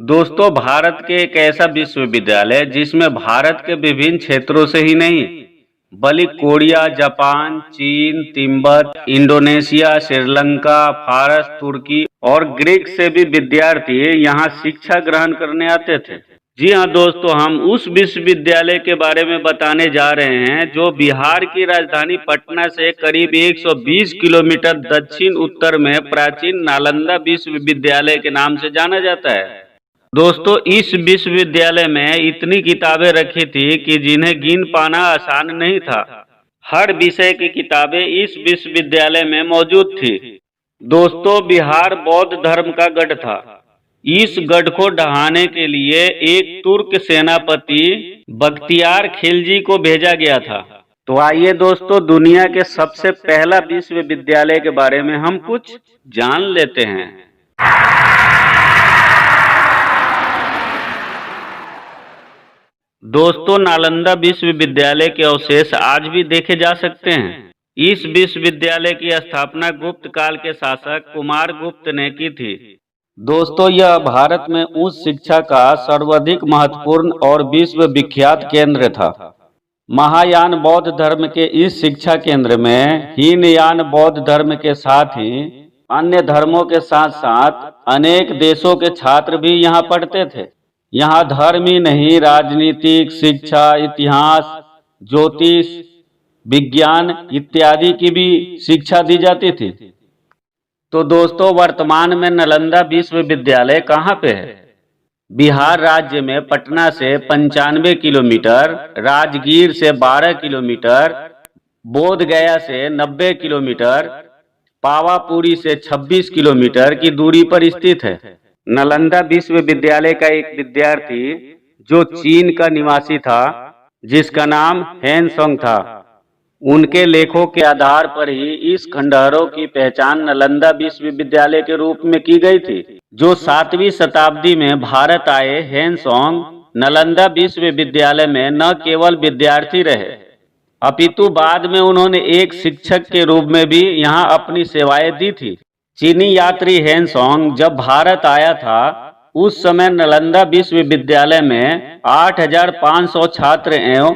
दोस्तों, भारत के एक ऐसा विश्वविद्यालय जिसमें भारत के विभिन्न क्षेत्रों से ही नहीं बल्कि कोरिया, जापान, चीन, तिब्बत, इंडोनेशिया, श्रीलंका, फारस, तुर्की और ग्रीक से भी विद्यार्थी यहाँ शिक्षा ग्रहण करने आते थे। जी हाँ दोस्तों, हम उस विश्वविद्यालय के बारे में बताने जा रहे हैं जो बिहार की राजधानी पटना से करीब 120 किलोमीटर दक्षिण उत्तर में प्राचीन नालंदा विश्वविद्यालय के नाम से जाना जाता है। दोस्तों, इस विश्वविद्यालय में इतनी किताबें रखी थी कि जिन्हें गिन पाना आसान नहीं था। हर विषय की किताबें इस विश्वविद्यालय में मौजूद थी। दोस्तों, बिहार बौद्ध धर्म का गढ़ था। इस गढ़ को ढहाने के लिए एक तुर्क सेनापति बख्तियार खिलजी को भेजा गया था। तो आइए दोस्तों, दुनिया के सबसे पहला विश्वविद्यालय के बारे में हम कुछ जान लेते हैं। दोस्तों, नालंदा विश्वविद्यालय के अवशेष आज भी देखे जा सकते हैं। इस विश्वविद्यालय की स्थापना गुप्त काल के शासक कुमार गुप्त ने की थी। दोस्तों, यह भारत में उच्च शिक्षा का सर्वाधिक महत्वपूर्ण और विश्व विख्यात केंद्र था। महायान बौद्ध धर्म के इस शिक्षा केंद्र में हीनयान बौद्ध धर्म के साथ ही अन्य धर्मों के साथ साथ अनेक देशों के छात्र भी यहाँ पढ़ते थे। यहाँ धर्म ही नहीं, राजनीतिक, शिक्षा, इतिहास, ज्योतिष, विज्ञान इत्यादि की भी शिक्षा दी जाती थी। तो दोस्तों, वर्तमान में नालंदा विश्वविद्यालय कहाँ पे है? बिहार राज्य में पटना से 95 किलोमीटर, राजगीर से 12 किलोमीटर, बोध गया से 90 किलोमीटर, पावापुरी से 26 किलोमीटर की दूरी पर स्थित है। नालंदा विश्वविद्यालय का एक विद्यार्थी जो चीन का निवासी था, जिसका नाम हेनसोंग था, उनके लेखों के आधार पर ही इस खंडहरों की पहचान नालंदा विश्वविद्यालय के रूप में की गई थी। जो 7वीं शताब्दी में भारत आए हेनसोंग नालंदा विश्वविद्यालय में न केवल विद्यार्थी रहे, अपितु बाद में उन्होंने एक शिक्षक के रूप में भी यहाँ अपनी सेवाएं दी थी। चीनी यात्री हेनसोंग जब भारत आया था, उस समय नालंदा विश्वविद्यालय में 8,500 छात्र एवं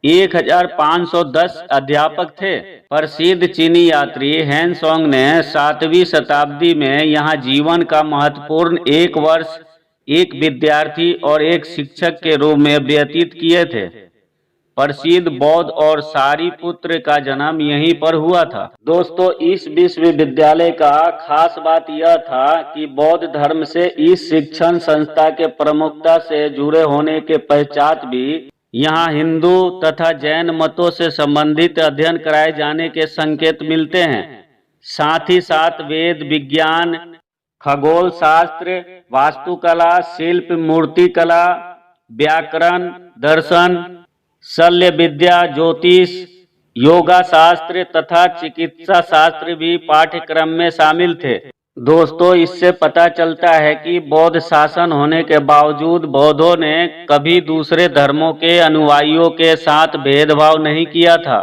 1,510 अध्यापक थे। प्रसिद्ध चीनी यात्री हेनसोंग ने 7वीं शताब्दी में यहाँ जीवन का महत्वपूर्ण 1 वर्ष एक विद्यार्थी और एक शिक्षक के रूप में व्यतीत किए थे। प्रसिद्ध बौद्ध और सारिपुत्र का जन्म यहीं पर हुआ था। दोस्तों, इस विश्वविद्यालय का खास बात यह था कि बौद्ध धर्म से इस शिक्षण संस्था के प्रमुखता से जुड़े होने के पश्चात भी यहाँ हिंदू तथा जैन मतों से संबंधित अध्ययन कराए जाने के संकेत मिलते हैं। साथ ही साथ वेद विज्ञान, खगोल शास्त्र, वास्तुकला, शिल्प, मूर्ति कला, व्याकरण, दर्शन, शल्य विद्या, ज्योतिष, योगा शास्त्र तथा चिकित्सा शास्त्र भी पाठ्यक्रम में शामिल थे। दोस्तों, इससे पता चलता है कि बौद्ध शासन होने के बावजूद बौद्धों ने कभी दूसरे धर्मों के अनुयायियों के साथ भेदभाव नहीं किया था।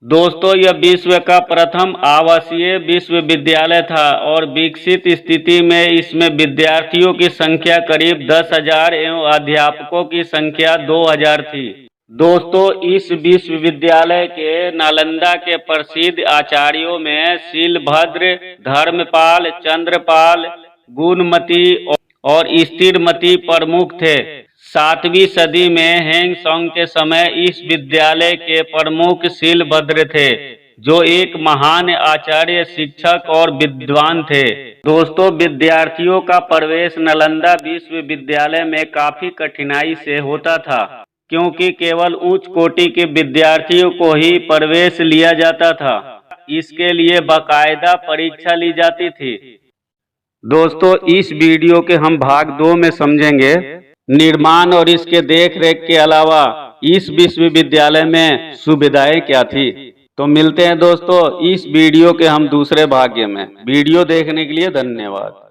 दोस्तों, यह विश्व का प्रथम आवासीय विश्वविद्यालय था और विकसित स्थिति में इसमें विद्यार्थियों की संख्या करीब 10,000 एवं अध्यापकों की संख्या 2,000 थी। दोस्तों, इस विश्वविद्यालय के नालंदा के प्रसिद्ध आचार्यों में शीलभद्र, धर्मपाल, चंद्रपाल, गुणमती और स्थिरमती प्रमुख थे। 7वीं सदी में हेनसोंग के समय इस विद्यालय के प्रमुख शीलभद्र थे, जो एक महान आचार्य, शिक्षक और विद्वान थे। दोस्तों, विद्यार्थियों का प्रवेश नालंदा विश्वविद्यालय में काफी कठिनाई से होता था, क्योंकि केवल उच्च कोटि के विद्यार्थियों को ही प्रवेश लिया जाता था। इसके लिए बाकायदा परीक्षा ली जाती थी। दोस्तों, इस वीडियो के हम भाग 2 में समझेंगे निर्माण और इसके देखरेख के अलावा इस विश्वविद्यालय में सुविधाएं क्या थी। तो मिलते हैं दोस्तों इस वीडियो के हम दूसरे भाग में। वीडियो देखने के लिए धन्यवाद।